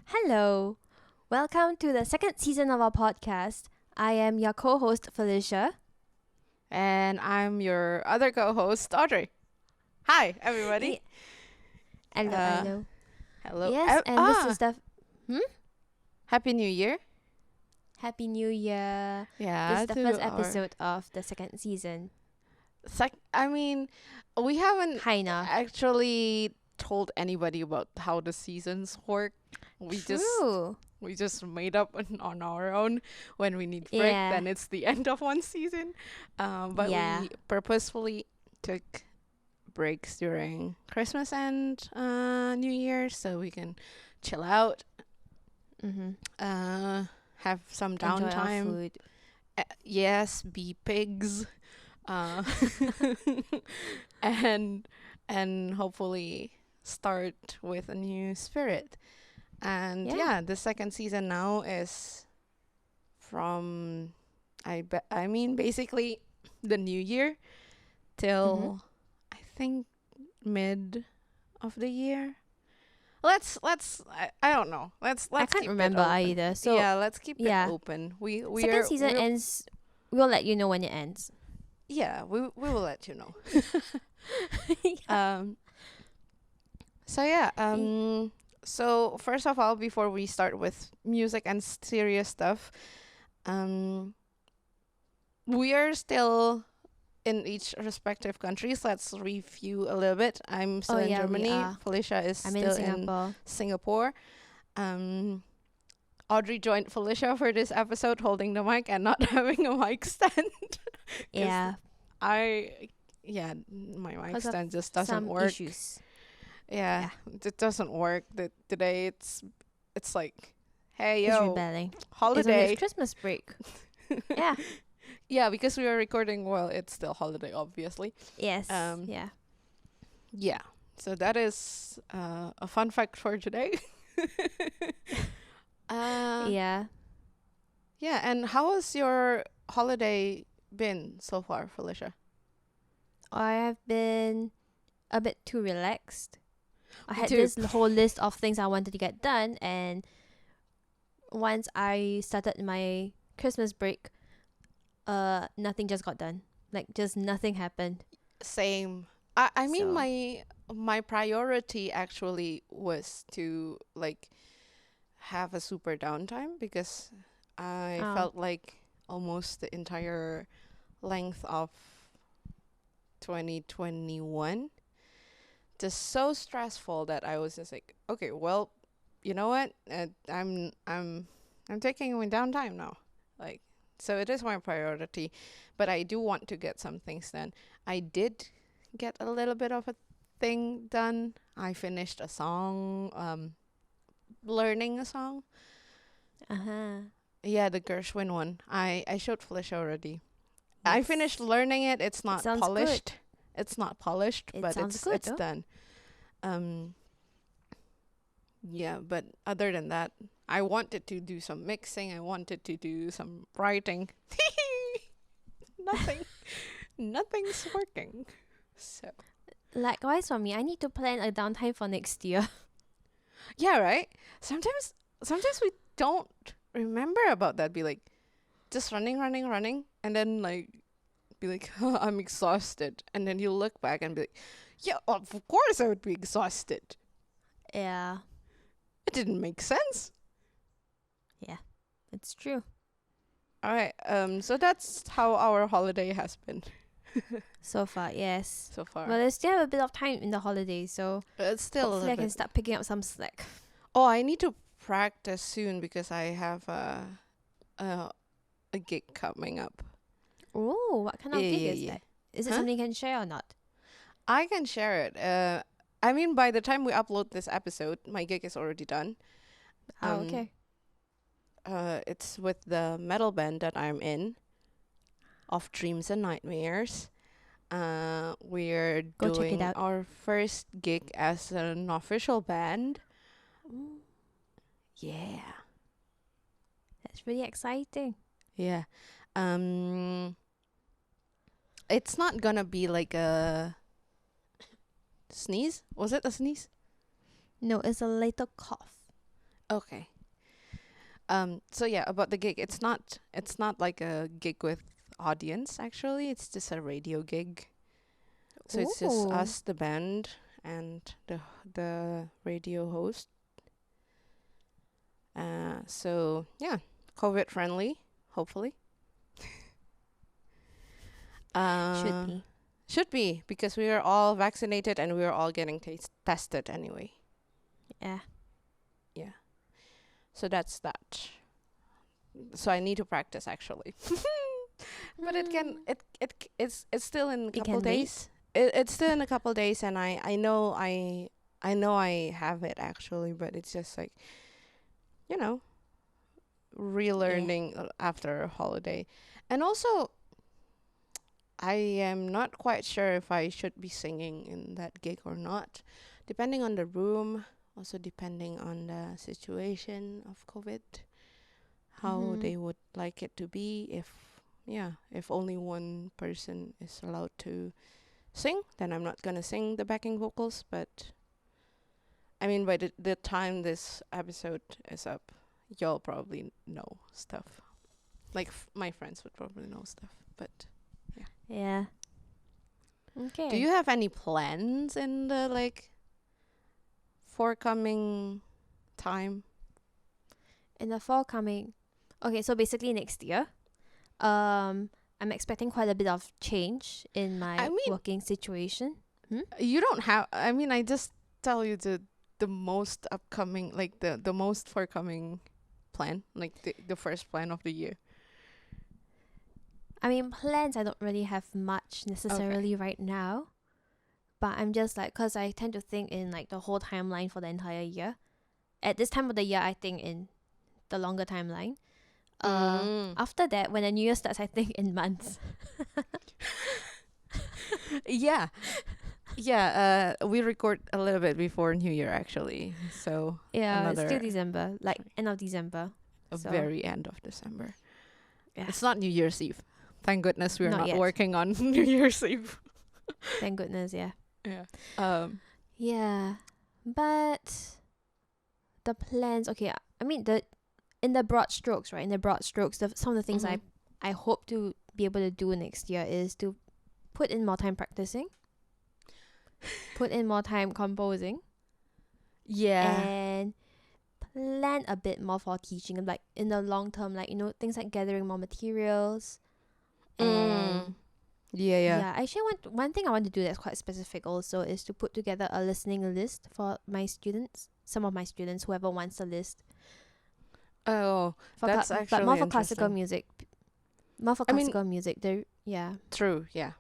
Hello, welcome to the second season of our podcast. I am your co-host Felicia. And I'm your other co-host, Audrey. Hi, everybody. Hello, Uh, hello. Hello. Yes, and this is the Happy New Year. Happy New Year. Yeah. This is the to first our episode of the second season. I mean, we haven't Kinda. actually told anybody about how the seasons work. True. We just made up on our own. When we need break, Yeah. then it's the end of one season. But Yeah. we purposefully took breaks during Christmas and New Year so we can chill out, have some Enjoy our downtime. food. Yes, be pigs, uh, and hopefully start with a new spirit. And Yeah. the second season now is from I mean basically the new year till I think mid of the year. I don't know. Let's I can't keep remember it open. either. So yeah, let's keep yeah. it open. We second are season we'll, ends. We'll let you know when it ends. Yeah, we will let you know. Yeah. Um so yeah, so first of all, before we start with music and serious stuff, um we are still in each respective countries. Let's review a little bit. I'm still in yeah, we Germany. are. Felicia is I'm still in Singapore. Singapore. Audrey joined Felicia for this episode holding the mic and not having a mic stand. Yeah. My mic 'Cause of stand just doesn't some work. issues. Yeah, it doesn't work. Today it's like, hey It's yo, rebelling. It's on holiday. its Christmas break. Yeah. Yeah, because we are recording while it's still holiday, obviously. Yes. Um, Yeah. Yeah, so that is a fun fact for today. Yeah. Yeah, and how has your holiday been so far, Felicia? I have been a bit too relaxed. I Me had too. this whole list of things I wanted to get done, and once I started my Christmas break, nothing just got done. Like just nothing happened. Same. I mean, So my priority actually was to like have a super downtime because I oh felt like almost the entire length of 2021 just so stressful that I was just like, okay, well, you know what? I'm taking my downtime now. Like, so it is my priority, but I do want to get some things done. I did get a little bit of a thing done. I finished a song, learning a song. Yeah, the Gershwin one. I showed Felicia already. I finished learning it. It's not sounds polished. It's not polished, It but sounds it's good, it's though. done. Yeah, but other than that, I wanted to do some mixing. I wanted to do some writing. Nothing, nothing's working. So Likewise for me, I need to plan a downtime for next year. yeah, right. Sometimes we don't remember about that. Be like, just running, and then like, be like, I'm exhausted, and then you look back and be like, yeah, of course I would be exhausted. Yeah. It didn't make sense. Yeah. It's true. All right. So that's how our holiday has been So far, yes. so far. Well, I still have a bit of time in the holidays, so It's still a hopefully I little can bit. start picking up some slack. Oh, I need to practice soon because I have a gig coming up. Oh, what kind of Yeah, gig yeah, is yeah. that? Is it Huh? something you can share or not? I can share it. I mean, by the time we upload this episode, my gig is already done. Oh, okay. It's with the metal band that I'm in, of Dreams and Nightmares. We're Go check it doing out. our first gig as an official band. Ooh, Yeah. that's really exciting. Yeah. Um It's not gonna be like a sneeze. Was it a sneeze? No, it's a little cough. Okay. So yeah, about the gig, it's not like a gig with audience actually. It's just a radio gig. So it's just Ooh. us, the band, and the radio host. So yeah, COVID friendly, hopefully. Should be. Should be because we are all vaccinated and we are all getting tested anyway. Yeah. Yeah. So that's that. So I need to practice actually. But it's still in a It couple can days. It's still in a couple days, and I know I have it actually, but it's just like, you know, relearning after a holiday. And also I am not quite sure if I should be singing in that gig or not, depending on the room, also depending on the situation of COVID, how Mhm. they would like it to be. If only one person is allowed to sing, then I'm not gonna sing the backing vocals. But I mean, by the time this episode is up, y'all probably know stuff. Like my friends would probably know stuff. But Yeah. Okay. do you have any plans in the like forthcoming time? in the forthcoming? Okay, so basically next year, I'm expecting quite a bit of change in my I mean- working situation. You don't have. I mean, I just tell you the most upcoming, like the most forthcoming plan, like the first plan of the year. I mean, plans I don't really have much necessarily right now, but I'm just like, cause I tend to think in like the whole timeline for the entire year. At this time of the year, I think in the longer timeline. After that, when the new year starts, I think in months. Yeah. Yeah, we record a little bit before New Year actually. So Yeah, it's still Another- December, like end of December. a So- very end of December. Yeah. It's not New Year's Eve. Thank goodness we're Not not yet. working on New Year's Eve. Thank goodness, yeah. Yeah. Yeah, but the plans. Okay, I mean in the broad strokes, right? In the broad strokes, some of the things Mhm. I hope to be able to do next year is to put in more time practicing, put in more time composing, Yeah. and plan a bit more for teaching. Like in the long term, like things like gathering more materials. And Yeah. actually, one thing I want to do that's quite specific also is to put together a listening list for my students. Some of my students, whoever wants a list. Oh, For That's but actually more for classical interesting. music. More for I mean- classical music. Yeah. true. Yeah.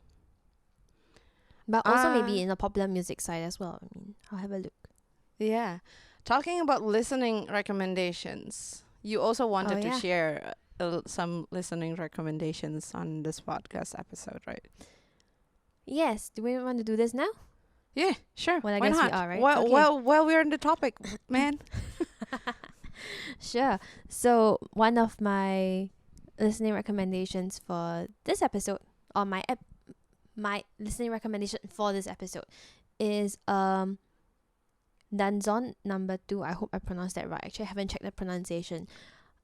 But also maybe Ah. in the popular music side as well. I mean, I'll have a look. Yeah. Talking about listening recommendations, you also wanted to yeah. share some listening recommendations on this podcast episode, right? Yes. Do we want to do this now? Yeah, sure. Well, I Why guess we not? are, right? Well, Okay. well, we're on the topic, man. Sure. So one of my listening recommendations for this episode, or my listening recommendation for this episode, is Danzon number 2. I hope I pronounced that right. Actually, I haven't checked the pronunciation.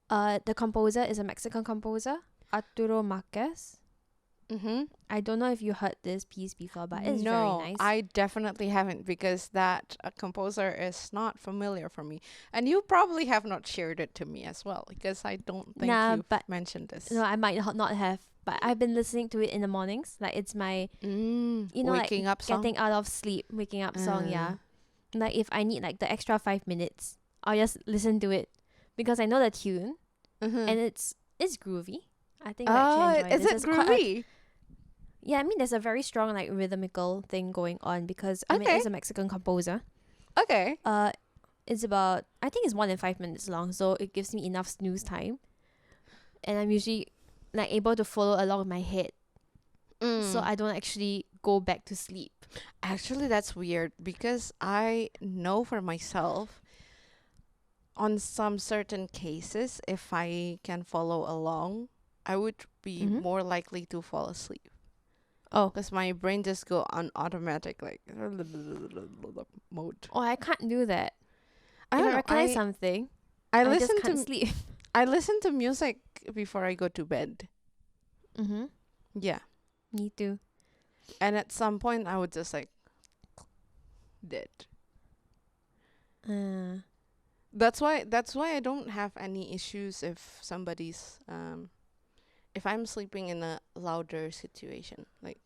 The composer is a Mexican composer, Arturo Marquez. Mm-hmm. I don't know if you heard this piece before, but it's No, very nice. I definitely haven't because that composer is not familiar for me, and you probably have not shared it to me as well because I don't think Nah, you've but- mentioned this. No, I might not have, but I've been listening to it in the mornings. Like it's my, Waking up song. getting out of sleep, waking up song. Yeah, Uh. like if I need like the extra 5 minutes, I'll just listen to it because I know the tune Mhm. and it's groovy. I think I actually enjoy is it This quite a- groovy? yeah, I mean there's a very strong like rhythmical thing going on because I mean Okay. it's a Mexican composer. Okay. It's about I think it's more than 5 minutes long, so it gives me enough snooze time, and I'm usually like able to follow along with my head, so I don't actually go back to sleep. Actually, that's weird because I know for myself, on some certain cases, if I can follow along, I would be Mhm. more likely to fall asleep. Oh. Because my brain just go on automatic, like, mode. Oh, I can't do that. I If don't I know. recognize something, I I just listen can't to sleep. I listen to music before I go to bed. Mm-hmm. Yeah. Me too. And at some point I would just like dead. That's why I don't have any issues if somebody's if I'm sleeping in a louder situation, like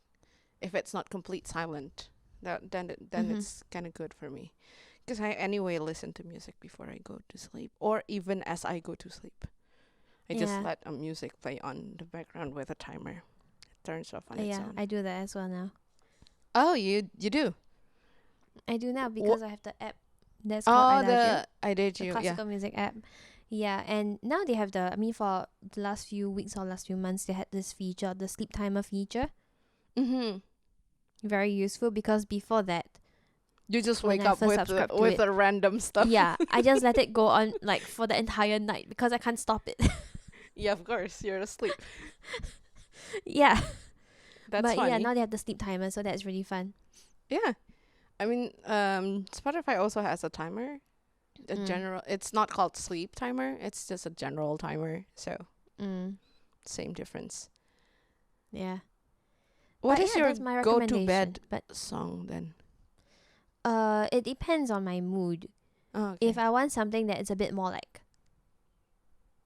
if it's not complete silent, then it's kind of good for me, because I anyway listen to music before I go to sleep, or even as I go to sleep. I just let a music play on the background with a timer. It turns off on its own. I do that as well now. Oh, you do? I do now because I have the app that's called the classical music app. Yeah, and now they have for the last few weeks or last few months, they had this feature, the sleep timer feature. Mm-hmm. Very useful, because before that, you just when wake I up first with subscribed to with it, a random stuff. Yeah, I just let it go on like for the entire night because I can't stop it. Yeah, of course, you're asleep. Yeah. That's But funny. yeah, now they have the sleep timer, so that's really fun. Yeah. I mean, Spotify also has a timer. A general, it's not called sleep timer, it's just a general timer. So, same difference. Yeah. What is your that's my go to recommendation, bed song then? It depends on my mood. Oh, okay. If I want something that is a bit more like,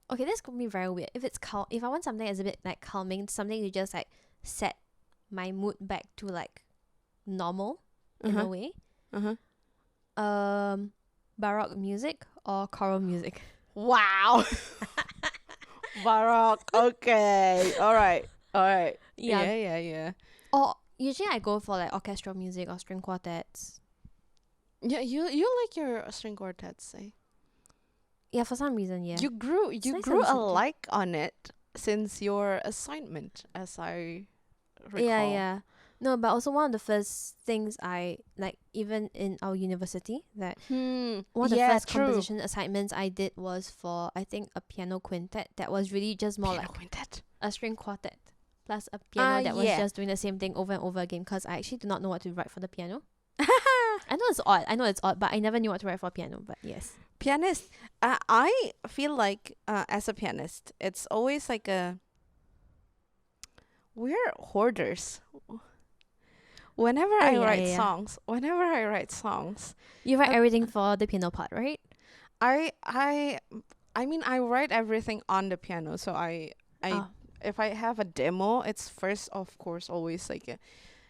okay, this could be very weird. If I want something that's a bit like calming, something to just like set my mood back to like normal in a way. Baroque music or choral music. Wow. Baroque. Okay. All right. Yeah. Or usually I go for like orchestral music or string quartets. Yeah, you like your string quartets, eh? Yeah, for some reason, yeah. You grew nice a like on it since your assignment, as I recall. Yeah. No, but also one of the first things I like, even in our university, that one of the first composition assignments I did was for, I think, a piano quintet that was really just more like a string quartet plus a piano that was just doing the same thing over and over again, because I actually do not know what to write for the piano. I know it's odd, but I never knew what to write for piano. But yes, pianist. I feel like as a pianist, it's always like we're hoarders. Whenever I write songs, you write everything for the piano part, right? I mean, I write everything on the piano. So if I have a demo, it's first, of course, always like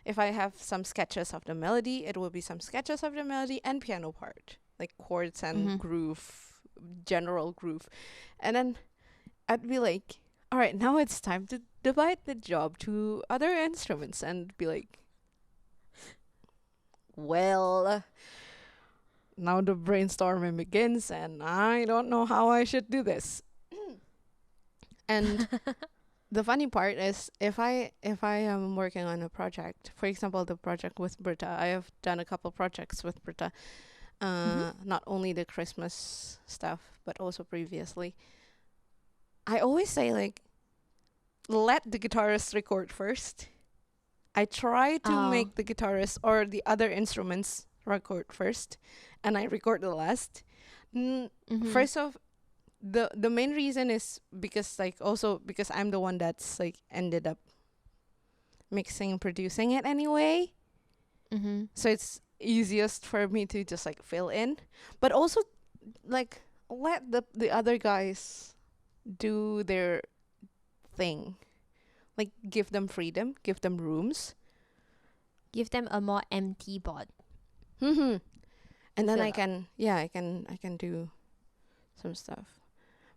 if I have some sketches of the melody, it will be some sketches of the melody and piano part, like chords and groove, general groove. And then I'd be like, all right, now it's time to divide the job to other instruments, and be like, well, now the brainstorming begins, and I don't know how I should do this. And the funny part is, if I am working on a project, for example, the project with Britta, I have done a couple projects with Britta, not only the Christmas stuff, but also previously. I always say, like, let the guitarist record first. I try to make the guitarist or the other instruments record first, and I record the last. First off, the main reason is because I'm the one that's like ended up mixing and producing it anyway. So it's easiest for me to just like fill in, but also like let the other guys do their thing. Like, give them freedom, give them rooms, give them a more empty board. And then I can do some stuff.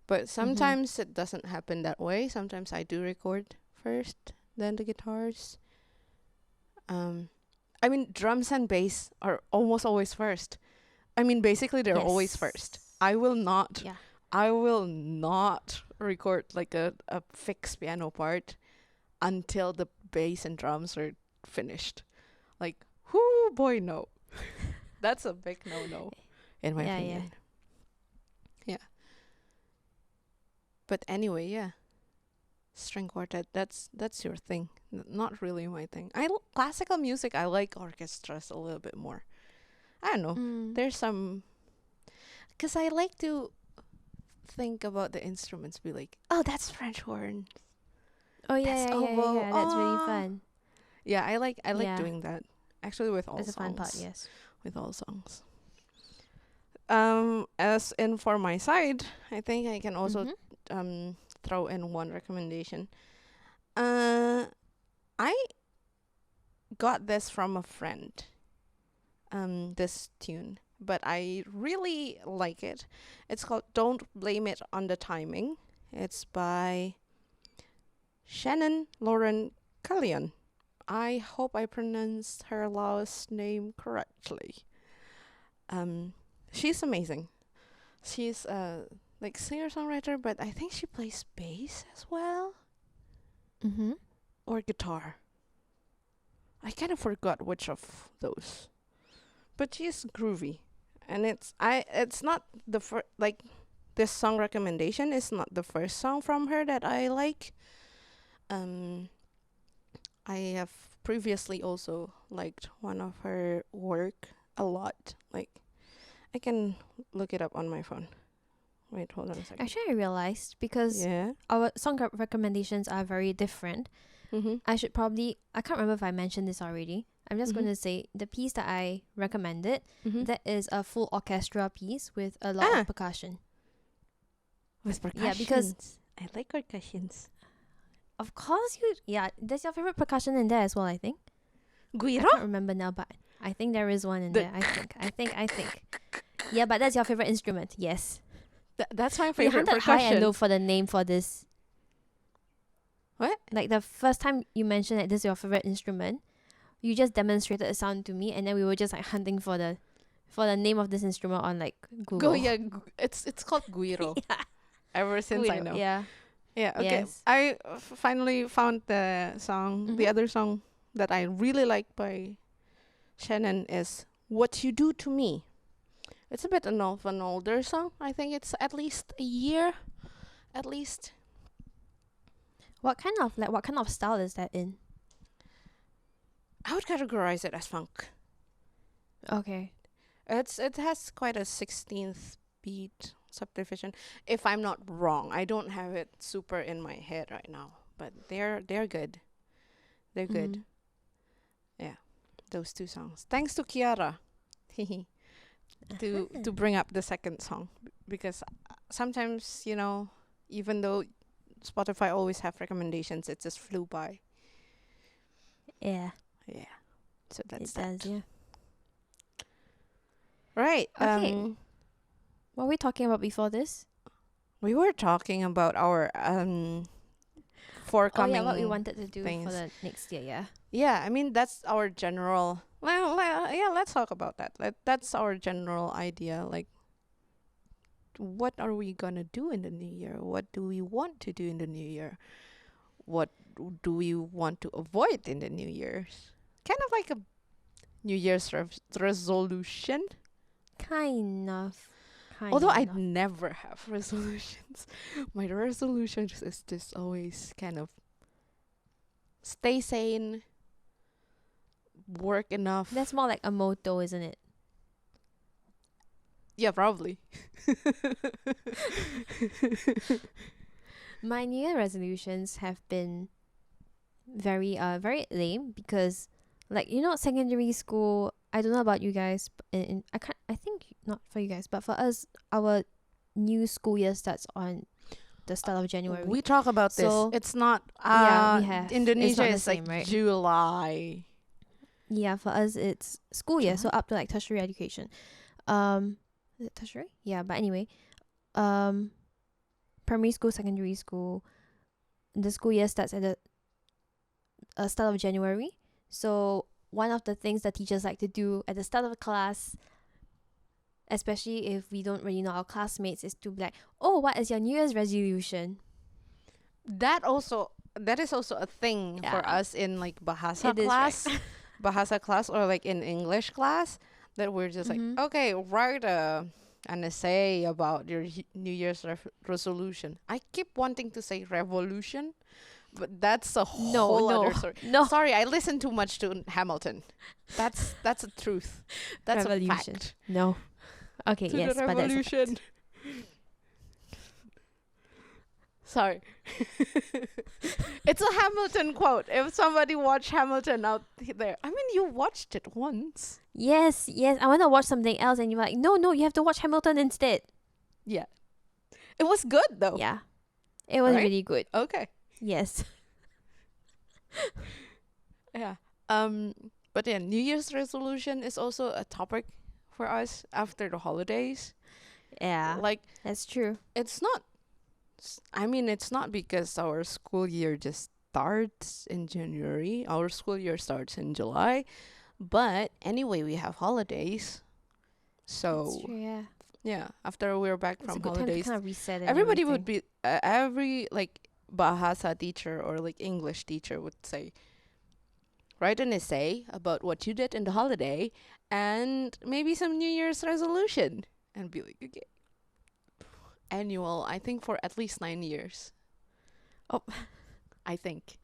But sometimes it doesn't happen that way. Sometimes I do record first, then the guitars. I mean, drums and bass are almost always first. I mean, basically they're always first. I will not record like a fixed piano part until the bass and drums are finished. Like, whoo boy, no. That's a big no in my opinion. Yeah. But anyway, string quartet, that's your thing. Not really my thing. Classical music. I like orchestras a little bit more. I don't know. There's some, because I like to think about the instruments. Be like, oh, that's French horn. Oh That's yeah, oboe. that's really Ah. fun. Yeah, I like Yeah. doing that. Actually, with all That's a songs. fun part, yes. With all songs. As in for my side, I think I can also throw in one recommendation. I got this from a friend. This tune, but I really like it. It's called "Don't Blame It on the Timing." It's by Shannon Lauren Cullion. I hope I pronounced her last name correctly. She's amazing. She's like singer-songwriter, but I think she plays bass as well. Or guitar. I kind of forgot which of those. But she's groovy. And it's not the first, like, this song recommendation is not the first song from her that I like. I have previously also liked one of her work a lot. Like, I can look it up on my phone. Wait, hold on a second. Actually, I realized because our song recommendations are very different. I can't remember if I mentioned this already. I'm just going to say the piece that I recommended, that is a full orchestra piece with a lot of percussion. With percussions. Yeah, because I like percussions. of course there's your favorite percussion in there as well, I think. Guiro? I can't remember now, but I think there is one in there. I think. Yeah, but that's your favorite instrument. Yes. That's my We favorite hunted high percussion. and low for the name for this. What? Like the first time you mentioned that this is your favorite instrument, you just demonstrated a sound to me, and then we were just like hunting for the name of this instrument on like Google. It's called guiro. Yeah. Ever since I Guiro, know. Yeah. Yeah. Okay. Yes. I finally found the song. The other song that I really like by Shannon is "What You Do to Me." It's a bit of an older song. I think it's at least a year, at least. What kind of style is that in? I would categorize it as funk. Okay. It has quite a 16th beat subdivision. If I'm not wrong, I don't have it super in my head right now, but they're good. They're good. Yeah, those two songs. Thanks to Kiara, to bring up the second song, because sometimes, even though Spotify always have recommendations, it just flew by. Yeah. Yeah. So that's It does, yeah. Right. Okay. What were we talking about before this? We were talking about our forthcoming what we wanted to do things for the next year, yeah. Yeah, I mean, that's our general. Let's talk about that. That's our general idea. Like, what are we gonna do in the new year? What do we want to do in the new year? What do we want to avoid in the new year's? Kind of like a New Year's resolution. Kind of. Although I never have resolutions. My resolutions is just always kind of stay sane, work enough. That's more like a motto, isn't it? Yeah, probably. My New Year resolutions have been very lame because, like, secondary school. I don't know about you guys. I think not for you guys, but for us, our new school year starts on the start of January. We talk about this. It's not. we have. Indonesia it's is not the like same, right? July. Yeah, for us it's school year, so up to like tertiary education. Is it tertiary? Yeah, but anyway, primary school, secondary school, the school year starts at the start of January. So one of the things that teachers like to do at the start of a class, especially if we don't really know our classmates, is to be like, oh, what is your New Year's resolution? That is also a thing for us in like Bahasa It class. is, right? Bahasa class, or like in English class, that we're just like, okay, write an essay about your New Year's resolution. I keep wanting to say revolution, But that's a whole other story. No. Sorry, I listened too much to Hamilton. That's a truth. That's Revolution. a fact. No. Okay, To yes, the but that's a fact. revolution. Sorry. It's a Hamilton quote. If somebody watched Hamilton out there. I mean, you watched it once. Yes. I want to watch something else, and you're like, no, you have to watch Hamilton instead. Yeah. It was good, though. Yeah. It was Right? really good. Okay. Yes. Yeah. But yeah, New Year's resolution is also a topic for us after the holidays. Yeah. Like, That's true. it's not because our school year just starts in January. Our school year starts in July. But anyway, we have holidays. That's So, true, yeah. yeah, after we're back It's a from good time to holidays, kind of reset and everybody would everything. be, every like Bahasa teacher or like English teacher would say, write an essay about what you did in the holiday and maybe some New Year's resolution. And be like, okay. Annual, I think for at least 9 years. Oh. I think.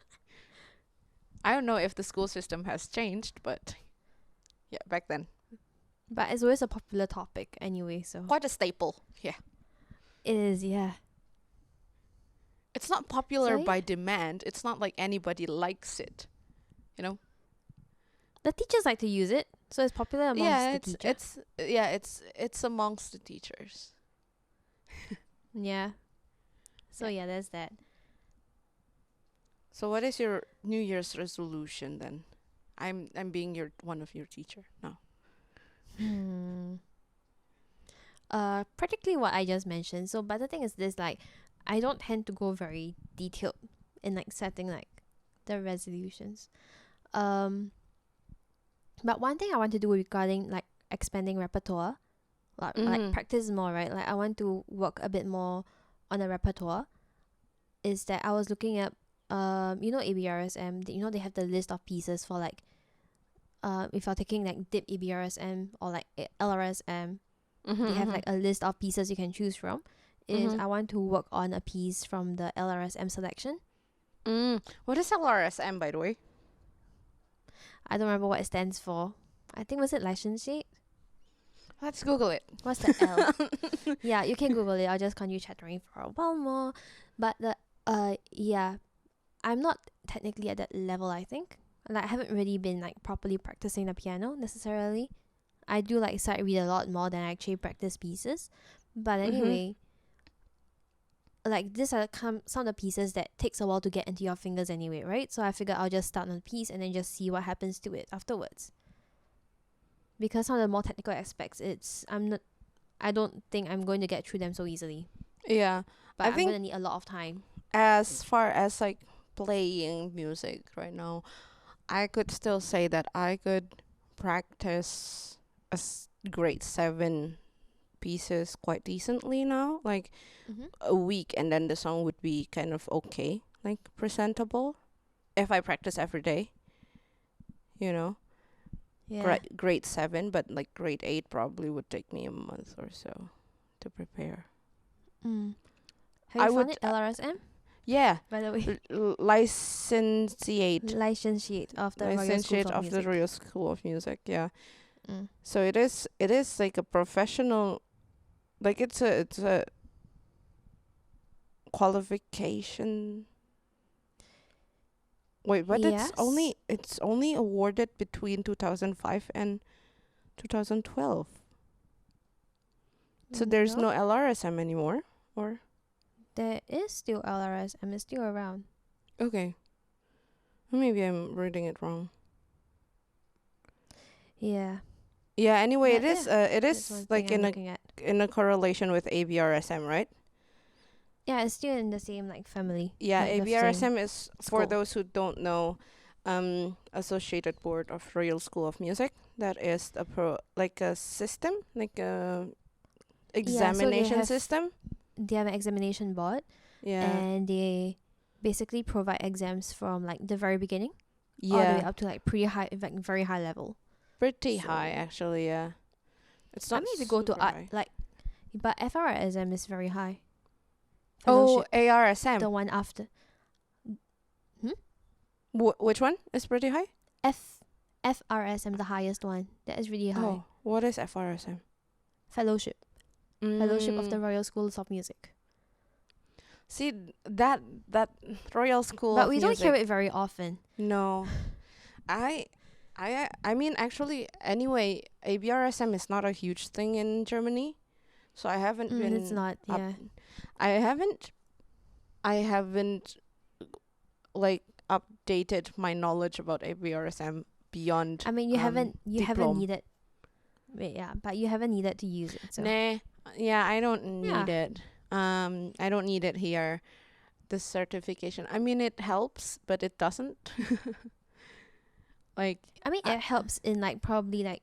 I don't know if the school system has changed, but yeah, back then. But it's always a popular topic anyway, so. Quite a staple. Yeah. It is, yeah. It's not popular So, by demand. It's not like anybody likes it. You know? The teachers like to use it, so it's popular amongst the teachers. It's amongst the teachers. Yeah. So yeah, there's that. So what is your New Year's resolution then? I'm being one of your teacher now. Practically what I just mentioned. So, but the thing is this, like, I don't tend to go very detailed in like setting like the resolutions. But one thing I want to do regarding like expanding repertoire, like practice more, right? Like I want to work a bit more on the repertoire. Is that I was looking at ABRSM, they have the list of pieces for like if you're taking like dip ABRSM or like LRSM, they have like a list of pieces you can choose from. I want to work on a piece from the LRSM selection. What is LRSM, by the way? I don't remember what it stands for. I think, was it licensate? Let's Google it. What's the L? Yeah, you can Google it. I'll just continue chattering for a while more. But I'm not technically at that level, I think. Like, I haven't really been like properly practicing the piano necessarily. I do like sight read a lot more than I actually practice pieces. But anyway, like these are some of the pieces that takes a while to get into your fingers anyway, right? So I figured I'll just start on a piece and then just see what happens to it afterwards. Because some of the more technical aspects, I don't think I'm going to get through them so easily. Yeah. But I I'm think going to need a lot of time. as far as like playing music right now, I could still say that I could practice grade 7 pieces quite decently now, like a week, and then the song would be kind of okay, like presentable if I practice every day, Yeah. grade 7, but like grade 8 probably would take me a month or so to prepare. Have you found it LRSM? Yeah, By the way, licentiate licentiate of the Royal School of Music. the Royal School of Music. Yeah. So it is like a professional, like it's a qualification. Wait, but Yes. it's only awarded between 2005 and 2012. So there's no LRSM anymore, or? There is still LRSM. It's still around. Okay. Maybe I'm reading it wrong. Yeah. Yeah, anyway, Yeah, it is That's one like thing I'm looking at. in a correlation with ABRSM, right? Yeah, it's still in the same like family. Yeah, like, the same ABRSM is, for school. those who don't know, Associated Board of Royal School of Music. That is a system, like a examination system. They have an examination board, Yeah. and they basically provide exams from like the very beginning all the way Yeah. up to like pretty high, like very high level. Pretty So- high, actually. Yeah. It's I not mean, if you go to super art, high. like, but FRSM is very high. Oh, Fellowship, ARSM. the one after. Which one is pretty high? FRSM, the highest one. That is really high. Oh, what is FRSM? Fellowship of the Royal Schools of Music. See, that Royal School But of we Music, don't hear it very often. no. I mean, actually, anyway, ABRSM is not a huge thing in Germany, so I haven't been. It's not. Yeah. I haven't like updated my knowledge about ABRSM beyond. I mean, you haven't diplom. needed. Wait, yeah, but you haven't needed to use it. So. Nah, yeah, I don't Yeah. need it. I don't need it here. The certification. I mean, it helps, but it doesn't. Like, I mean, it helps in like probably like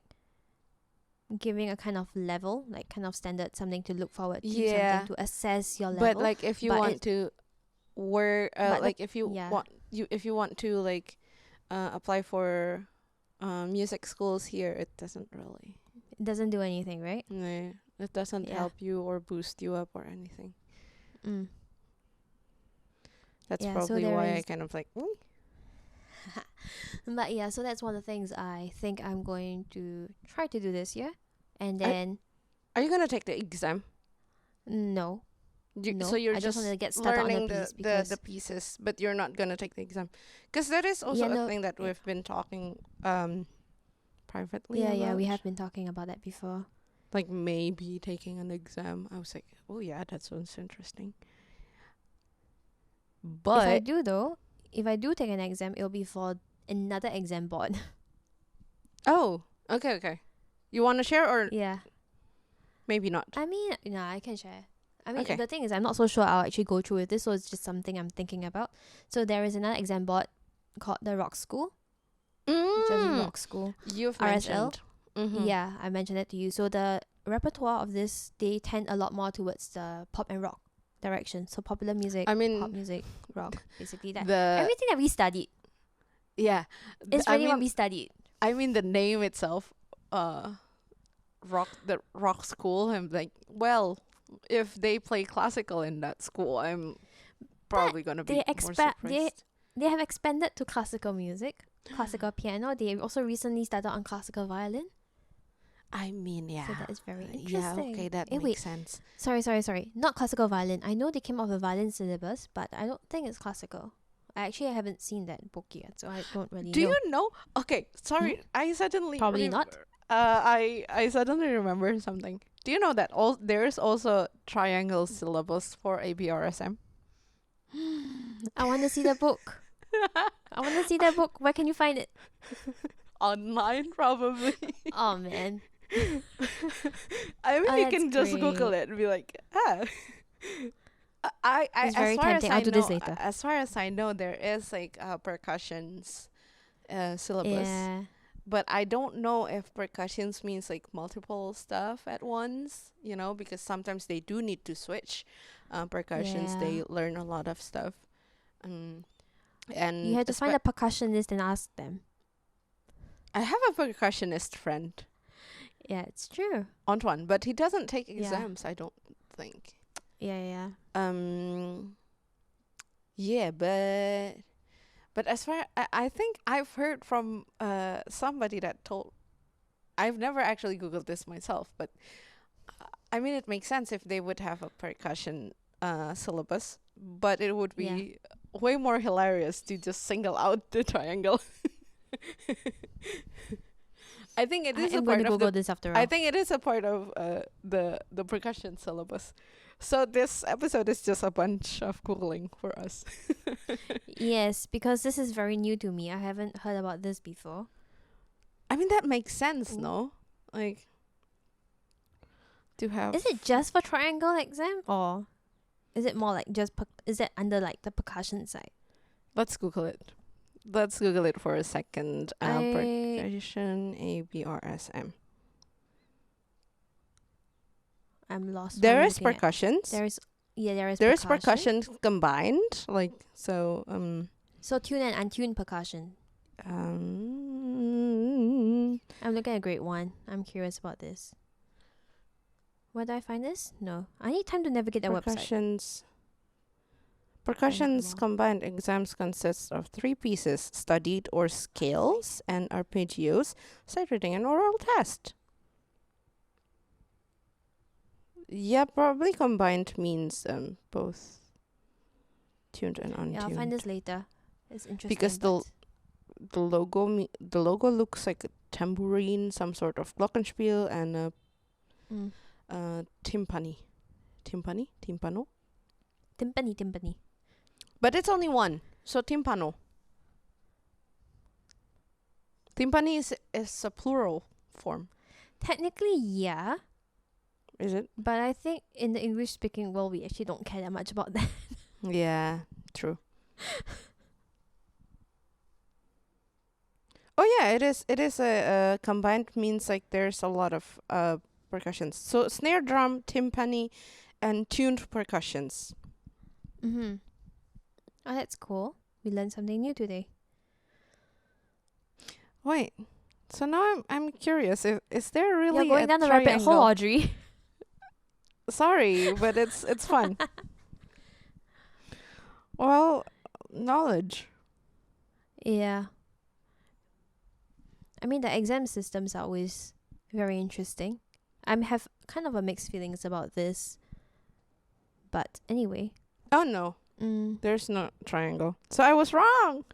giving a kind of level, like kind of standard, something to look forward to, Yeah. something to assess your level. but like if you but want it- to work, but like if you yeah. want to like apply for music schools here, it doesn't really. It doesn't do anything, right? No, it doesn't Yeah. help you or boost you up or anything. Mm. That's Yeah, so probably there why I is- kind of like. But yeah, so that's one of the things I think I'm going to try to do this year. And then Are you gonna take the exam? no. No, So you're I just just wanted to get started on learning the piece the because pieces, but you're not gonna take the exam, because that is also Yeah, a no, thing that yeah. we've been talking privately. yeah, we about. have been talking about that before. Like maybe taking an exam. I was like, oh yeah, that sounds interesting. If I But do take an exam, it'll be for another exam board. oh, okay. You want to share or Yeah. maybe not? I mean, I can share. I mean, Okay. the thing is, I'm not so sure I'll actually go through with this, so it's just something I'm thinking about. So there is another exam board called the Rock School, German Mm, Rock School. you've RSL? mentioned. Mhm. Yeah, I mentioned it to you. So the repertoire of this, they tend a lot more towards the pop and rock direction. So popular music, I mean, pop music, rock, basically that. the Everything that we studied yeah. is I really what mean, we studied. I mean the name itself, rock school. I'm like, well, if they play classical in that school, I'm probably gonna be they more surprised. They have expanded to classical music, classical piano. They also recently started on classical violin. I mean, yeah. So that is very Yeah, interesting. okay, that wait, makes sense. Sorry. Not classical violin. I know they came off a violin syllabus, but I don't think it's classical. I haven't seen that book yet, so I don't really Do know. you know? Okay, sorry. I suddenly Probably not. I suddenly remember something. Do you know that there's also triangle syllabus for ABRSM? I want to see the book. I want to see that book. Where can you find it? Online, probably. Oh man. I mean, Oh, you that's can just Google great. it and be like, ah. I It's very as far tempting. as I I'll do know, this later. as far as I know, there is like a percussions syllabus. Yeah. But I don't know if percussions means like multiple stuff at once, because sometimes they do need to switch percussions. Yeah. They learn a lot of stuff. And You have to find a percussionist and ask them. I have a percussionist friend, Yeah, it's true. Antoine, but he doesn't take Yeah. exams, I don't think. Yeah. Yeah, but as far I think I've heard from somebody that told, I've never actually Googled this myself, but I mean it makes sense if they would have a percussion syllabus, but it would be way more hilarious to just single out the triangle. I think it is a I'm going part to of Google the this after all. I think it is a part of the percussion syllabus. So this episode is just a bunch of Googling for us. Yes, because this is very new to me. I haven't heard about this before. I mean that makes sense, Ooh. no? Like to have. Is it just for triangle exam, or is it more like just is it under like the percussion side? Let's Google it. Let's Google it for a second. I- Percussion ABRSM. I'm lost. There I'm is looking at- percussions. There is There is percussion. percussion combined, like so. So tuned and untuned percussion. Um. I'm looking at grade 1. I'm curious about this. Where do I find this? No. I need time to navigate the website. Percussions. Percussion's combined exams consist of 3 pieces: studied or scales and arpeggios, sight reading, and oral test. Yeah, probably combined means both tuned and untuned. Yeah, I'll find this later. It's interesting. Because the logo looks like a tambourine, some sort of glockenspiel, and a timpani. Timpano. Timpani. But it's only one, so timpano. Timpani is a plural form. Technically, yeah. Is it? But I think in the English-speaking world, we actually don't care that much about that. Yeah, true. Oh yeah, it is. It is a combined means like there's a lot of percussions. So snare drum, timpani, and tuned percussions. Mm-hmm. Oh, that's cool. We learned something new today. Wait. So now I'm curious. Is there really You're going a down the triangle? rabbit hole, Audrey. Sorry, but it's fun. Well, knowledge. Yeah. I mean, the exam systems are always very interesting. I have kind of a mixed feelings about this. But anyway. Oh no. There's no triangle. So I was wrong.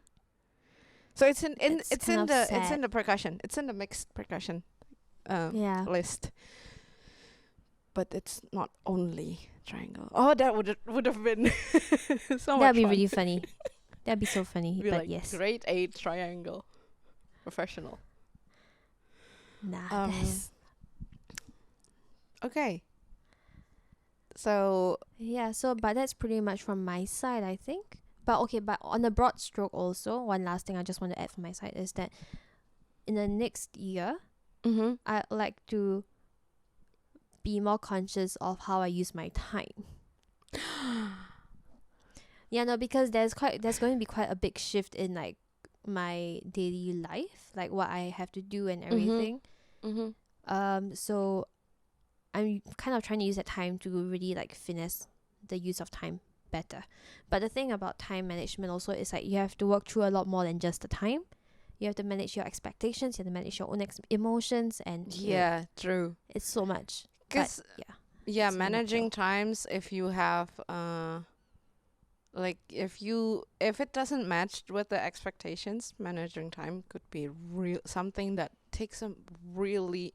So it's in the percussion. It's in the mixed percussion list. But it's not only triangle. Oh, that would have been so much That'd be fun. really funny. That'd be so funny. Be But like yes. grade 8 triangle. Professional. Nah. Okay. So Yeah, but that's pretty much from my side, I think. But on a broad stroke also, one last thing I just want to add from my side is that in the next year, I'd like to be more conscious of how I use my time. Yeah, no, because there's going to be quite a big shift in like my daily life, like what I have to do and everything. So I'm kind of trying to use that time to really like finesse the use of time better. But the thing about time management also is like you have to work through a lot more than just the time. You have to manage your expectations, you have to manage your own emotions, and true. It's so much. Because managing times, if you have if it doesn't match with the expectations, managing time could be something that takes a really,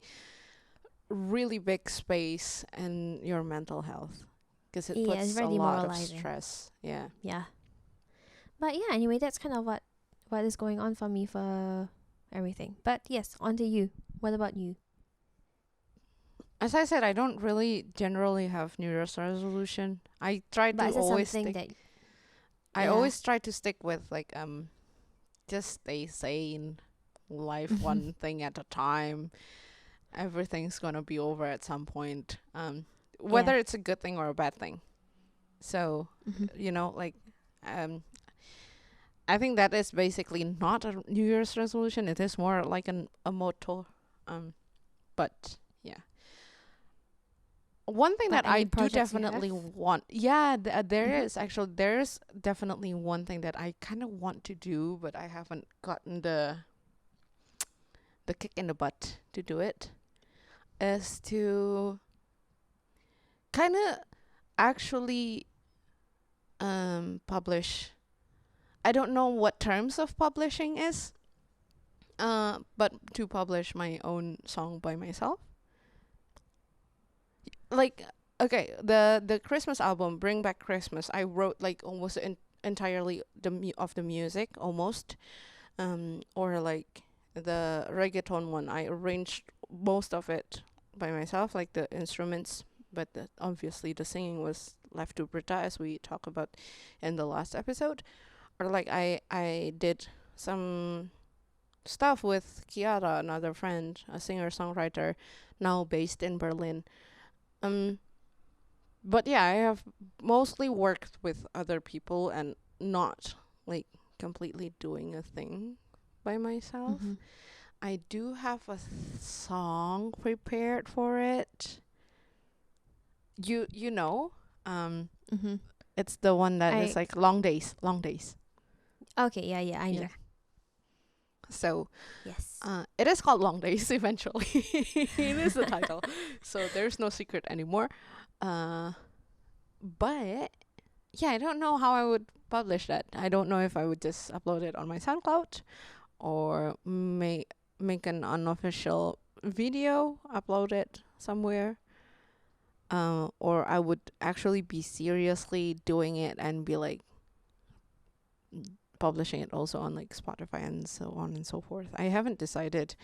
really big space in your mental health, because it puts a lot of stress. Yeah. But yeah, anyway, that's kind of what is going on for me for everything. But yes, on to you. What about you? As I said, I don't really generally have New Year's resolution. I try to always stick. I always try to stick with like just stay sane, life one thing at a time. Everything's gonna be over at some point. Whether it's a good thing or a bad thing. So I think that is basically not a New Year's resolution. It is more like a motto. But yeah. One thing that I do definitely want, there's definitely one thing that I kind of want to do, but I haven't gotten the kick in the butt to do it, is to kind of actually publish. I don't know what terms of publishing is, but to publish my own song by myself. Like, okay, the Christmas album, Bring Back Christmas, I wrote like almost entirely of the music, almost, or like the reggaeton one, I arranged most of it by myself, like the instruments, but obviously the singing was left to Britta, as we talked about in the last episode. Or like I did some stuff with Kiara, another friend, a singer-songwriter, now based in Berlin. But yeah, I have mostly worked with other people and not like completely doing a thing by myself. I do have a song prepared for it. You know, It's the one that is I like long days. okay, yeah, I know. Yeah. So Yes. it is called Long Days eventually. It is the title. So there's no secret anymore. But yeah, I don't know how I would publish that. I don't know if I would just upload it on my SoundCloud or make an unofficial video, upload it somewhere. Or I would actually be seriously doing it and be like publishing it also on like Spotify and so on and so forth. I haven't decided.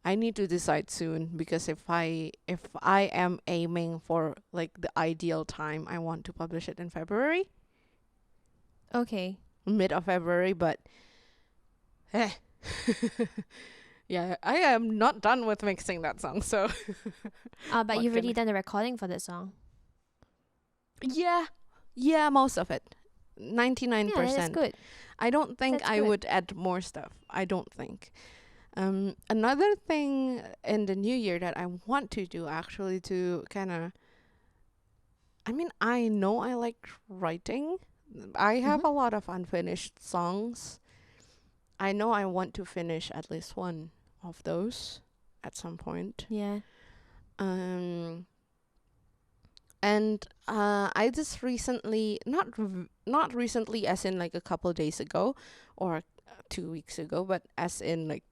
I need to decide soon, because if I am aiming for like the ideal time, I want to publish it in February, Okay. mid of February, but yeah, I am not done with mixing that song, so But what you've can already done the recording for that song. yeah, most of it. Yeah, that's 99%. good. I don't think That's I good. would add more stuff. I don't think. Another thing in the new year that I want to do, actually, to kind of, I mean, I know I like writing. I have Mhm. a lot of unfinished songs. I know I want to finish at least one of those at some point. Yeah. Um, and I just recently, not recently, as in like a couple days ago, or 2 weeks ago, but as in like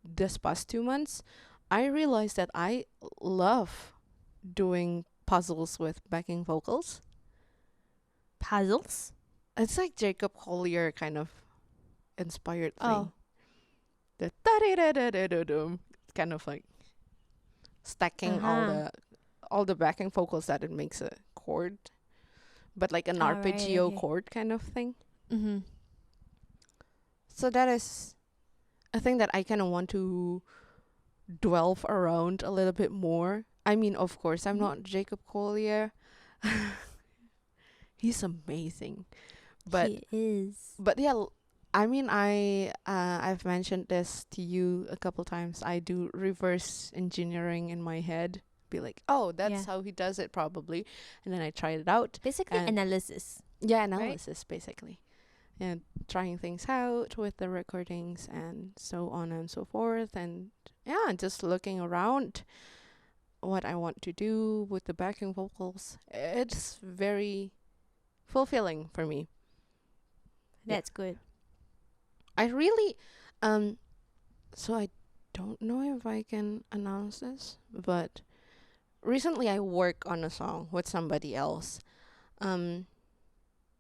this past 2 months, I realized that I love doing puzzles with backing vocals. Puzzles? It's like Jacob Collier kind of inspired thing. Oh. The da-da-da-da-da-da-dum, kind of like stacking all the backing vocals that it makes a chord, but like an Alright, arpeggio okay. chord kind of thing. Mhm. So that is a thing that I kind of want to delve around a little bit more. I mean, of course, I'm Mhm. not Jacob Collier. He's amazing, but He is. yeah, I mean, I've mentioned this to you a couple times. I do reverse engineering in my head. Be like, oh, that's Yeah. how he does it probably, and then I tried it out. Basically And analysis. yeah, analysis basically, and trying things out with the recordings and so on and so forth, and yeah, just looking around what I want to do with the backing vocals. It's very fulfilling for me. Yeah. That's good. I really, so I don't know if I can announce this, but recently I work on a song with somebody else,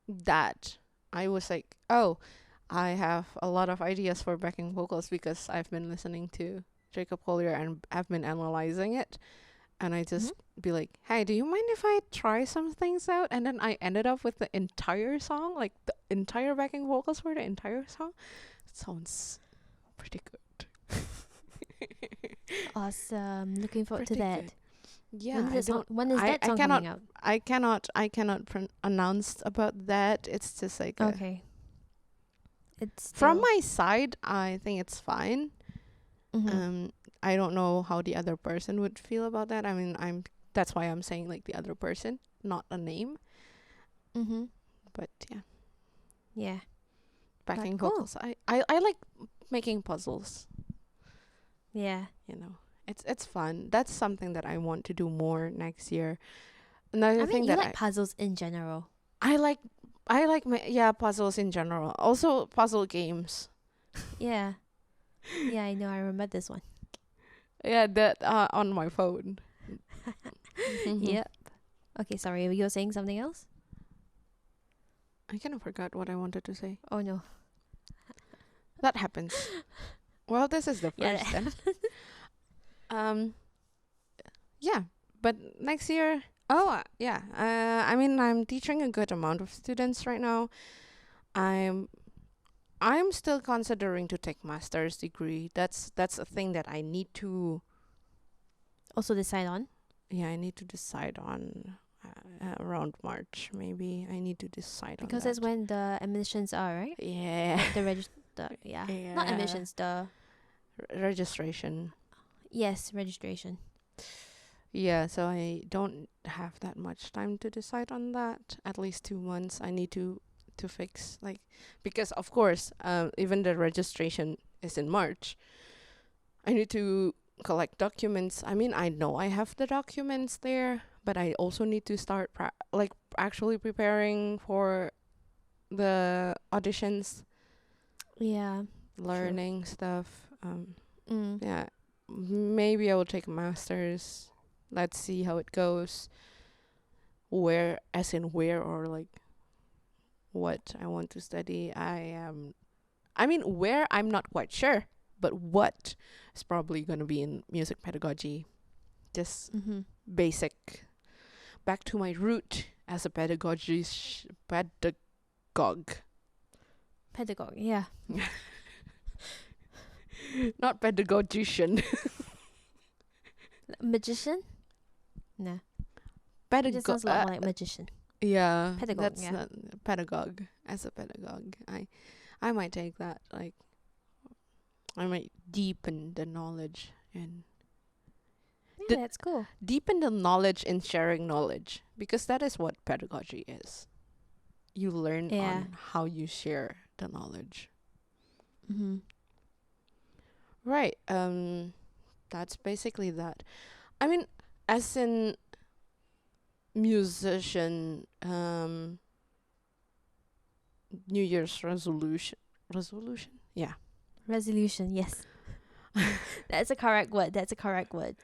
that I was like, oh, I have a lot of ideas for backing vocals because I've been listening to Jacob Collier and I've been analyzing it. And I just be like, hey, do you mind if I try some things out? And then I ended up with the entire song, like the entire backing vocals for the entire song. It sounds pretty good. Awesome. Looking forward to Pretty that. good. Yeah, When I is, don't. when is I- that I song cannot- coming out? I cannot announce about that. It's just like Okay. It's from still- my side, I think it's fine. Mhm. I don't know how the other person would feel about that. I mean, that's why I'm saying like the other person, not a name. Mhm. But yeah, Yeah. backing cool. vocals. I like making puzzles. Yeah. You know, it's fun. That's something that I want to do more next year. Another I thing mean, you that like puzzles in general. I like puzzles in general. Also puzzle games. Yeah. Yeah, I know. I remember this one. Yeah, that on my phone. Mhm. Yep. Okay, sorry. You were saying something else? I kind of forgot what I wanted to say. Oh no. That happens. Well, this is the Yeah, first then. Yeah, but next year. Oh, yeah. I mean, I'm teaching a good amount of students right now. I'm still considering to take master's degree. That's a thing that I need to. Also decide on. Yeah, I need to decide on around March. Maybe I need to decide Because on that's that. when the admissions are, right? Yeah. The register. Yeah. Not Yeah. admissions. The Registration. yes, registration. Yeah, so I don't have that much time to decide on that. At least 2 months. I need to fix, like, because of course, even the registration is in March. I need to collect documents. I mean, I know I have the documents there, but I also need to start like actually preparing for the auditions, Yeah. learning stuff. Mm. Yeah, maybe I will take a master's. Let's see how it goes. Where, as in where, or like what I want to study. I mean, where I'm not quite sure, but what is probably gonna be in music pedagogy. Just Mm-hmm. basic. Back to my root as a pedagogue, Pedagogue. Yeah. not pedagogician. Magician. No. It just sounds a lot more like magician. Yeah, Pedagogue, that's yeah. not pedagogue. As a pedagogue, I might take that. Like, I might deepen the knowledge and Yeah, that's cool. deepen the knowledge in sharing knowledge, because that is what pedagogy is. You learn Yeah. on how you share the knowledge. Mm-hmm. Right. That's basically that. I mean, as in musician, New Year's resolution. Yeah. Resolution. Yes. That's a correct word. That's a correct word.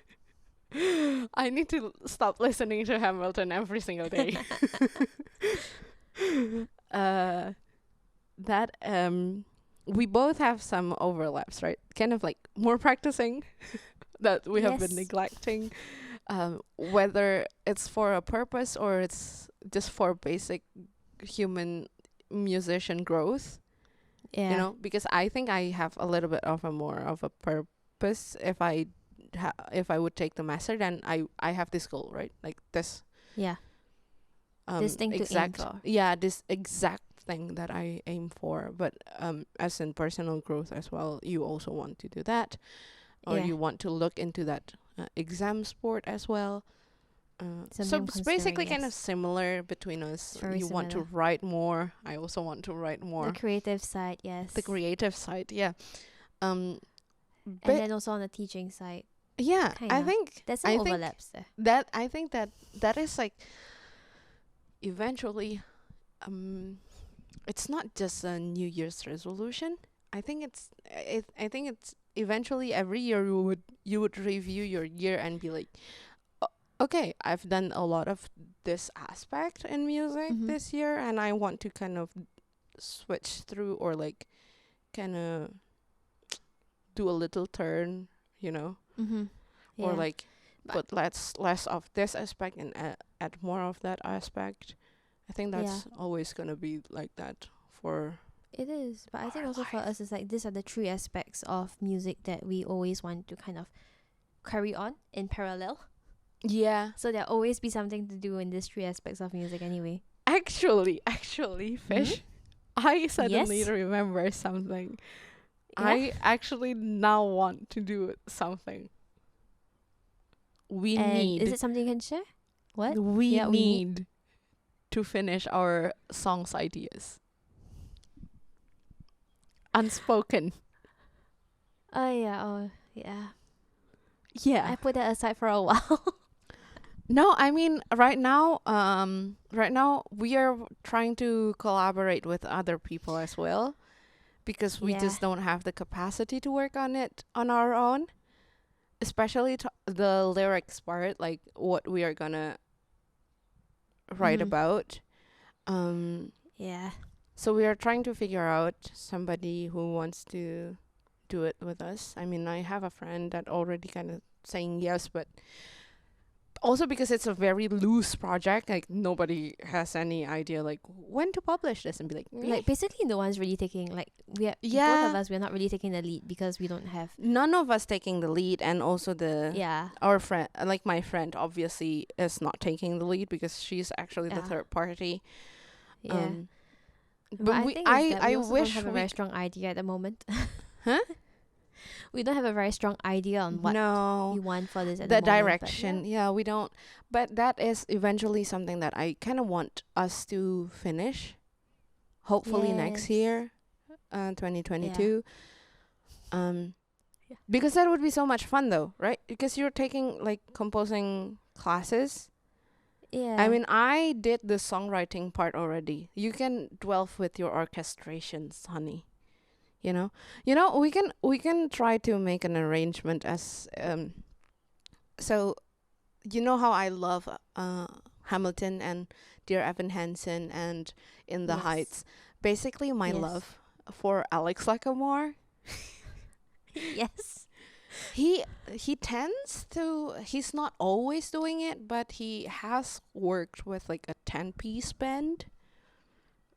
I need to stop listening to Hamilton every single day. That we both have some overlaps, right? Kind of like more practicing that we have been Yes. neglecting. Whether it's for a purpose or it's just for basic human musician growth. Yeah. You know, because I think I have a little bit of a more of a purpose if I would take the master, then I have this goal, right? Like this Yeah. This thing to aim exact for. yeah, this exact thing that I aim for. But as in personal growth as well, you also want to do that, or Yeah. you want to look into that exam sport as well. So Something I'm it's basically considering, kind of yes. similar between us. Very You want to similar. write more. I also want to write more. The creative side, yes. The creative side, yeah. And But then also on the teaching side. yeah, I Kinda. think There's some I think overlaps there. that is like eventually, it's not just a New Year's resolution. I think I think it's eventually every year you would review your year and be like, okay, I've done a lot of this aspect in music Mhm. this year, and I want to kind of switch through, or like kind of do a little turn, you know, Mhm. or Yeah. like put less of this aspect and add more of that aspect. I think that's always gonna be like that for It is, but I think our also for life. us, it's like these are the three aspects of music that we always want to kind of carry on in parallel. Yeah. So there'll always be something to do in these three aspects of music anyway. Actually, Fish, I suddenly Yes? remember something. Yeah? I actually now want to do something. We And need is it something you can share? What? we Yeah, we need- need to finish our songs ideas. Unspoken. Oh yeah, yeah. Yeah. I put that aside for a while. No, I mean right now we are trying to collaborate with other people as well, because we Yeah. just don't have the capacity to work on it on our own, especially the lyrics part, like what we are gonna write Mhm. about. Yeah. So we are trying to figure out somebody who wants to do it with us. I mean, I have a friend that already kind of saying yes, but also because it's a very loose project, like nobody has any idea like when to publish this, and be like, Like basically no one's really taking like both Yeah. of us, we're not really taking the lead because we don't have none of us taking the lead, and also yeah. our friend, like my friend, obviously is not taking the lead because she's actually the Yeah. third party. Yeah. But I we, think it's that we I also wish don't have a we very strong idea at the moment. Huh? we don't have a very strong idea on what No, we want for this at the the moment, direction. Yeah, we don't. But that is eventually something that I kind of want us to finish. Hopefully next Yes. year, 2022. Yeah. Because that would be so much fun though, right? Because you're taking like composing classes. Yeah. I mean, I did the songwriting part already. You can delve with your orchestrations, honey. We can try to make an arrangement as so you know how I love Hamilton and Dear Evan Hansen and In the Yes. Heights. Basically, my Yes. love for Alex Lacamoire. Yes. He tends to, he's not always doing it, but he has worked with like a 10-piece band.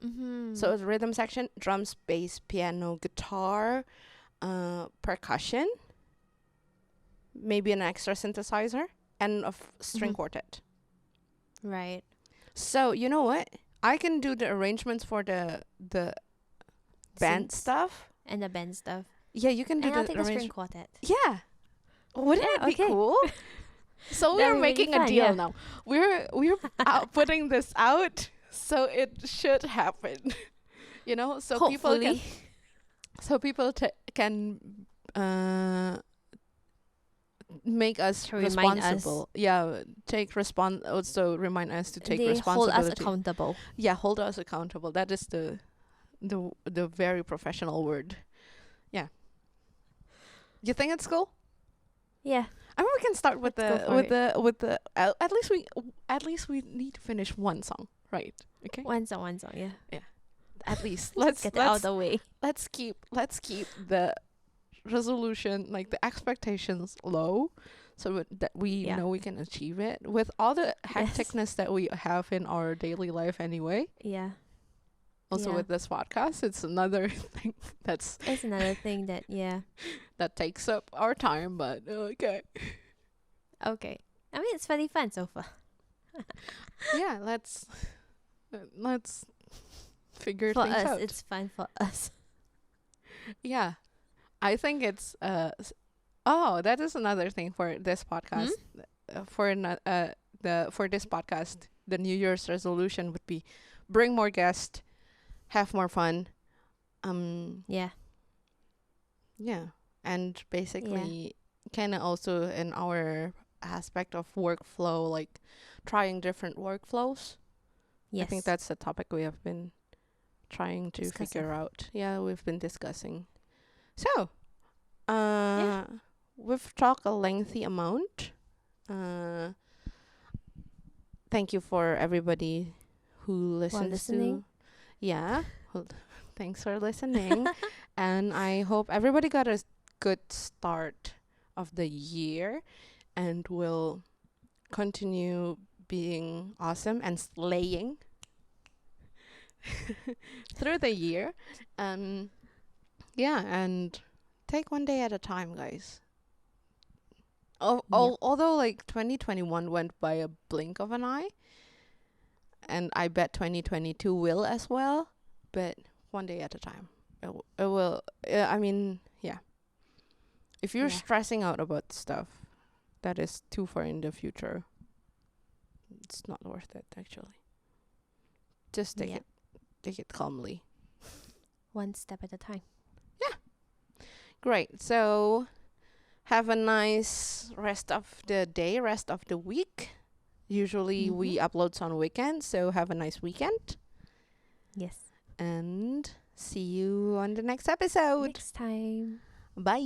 Mm-hmm. So it's rhythm section, drums, bass, piano, guitar, percussion, maybe an extra synthesizer, and a string Mhm. quartet. Right. So you know what? I can do the arrangements for the band Synths stuff. and the band stuff. Yeah, you can do And I'll the take a string arrangement. quartet. Yeah. Wouldn't Yeah, it be okay. cool? So That'd we're be really making a fun, deal yeah. now. We're putting this out, so it should happen. So Hopefully. people can make us To remind us. responsible. Yeah, also remind us to take They hold responsibility. us accountable. Yeah, hold us accountable. That is the very professional word. Yeah. You think it's cool? Yeah. I mean, we can start with Let's go for with the at least we need to finish one song, right? Okay. One song, yeah. At least Let's get it out of the way. let's keep the resolution, like the expectations, low, so that we Yeah. know we can achieve it with all the Yes. hecticness that we have in our daily life anyway. Yeah. Also Yeah. with this podcast, it's another thing It's another thing that, yeah. that takes up our time, but okay. Okay. I mean, it's very fun so far. Yeah, let's figure For things us, out. it's fun for us. Yeah, I think it's oh, that is another thing for this podcast. For this podcast, the New Year's resolution would be bring more guests, have more fun. Yeah. Yeah, and basically kind of also in our aspect of workflow, like trying different workflows. Yes. I think that's the topic we have been trying to Discussing. figure out. Yeah, we've been discussing. So, we've talked a lengthy amount. Thank you for everybody who listens listening. to. Yeah, thanks for listening. And I hope everybody got a good start of the year and will continue being awesome and slaying through the year. Yeah, and take one day at a time, guys. Although like 2021 went by a blink of an eye, and I bet 2022 will as well, but one day at a time. It will. I mean, yeah. If you're Yeah. stressing out about stuff that is too far in the future, it's not worth it actually. Just take it calmly. One step at a time. Great. So have a nice rest of the day, rest of the week. Usually we upload on weekends, so have a nice weekend. Yes. And see you on the next episode. Next time. Bye.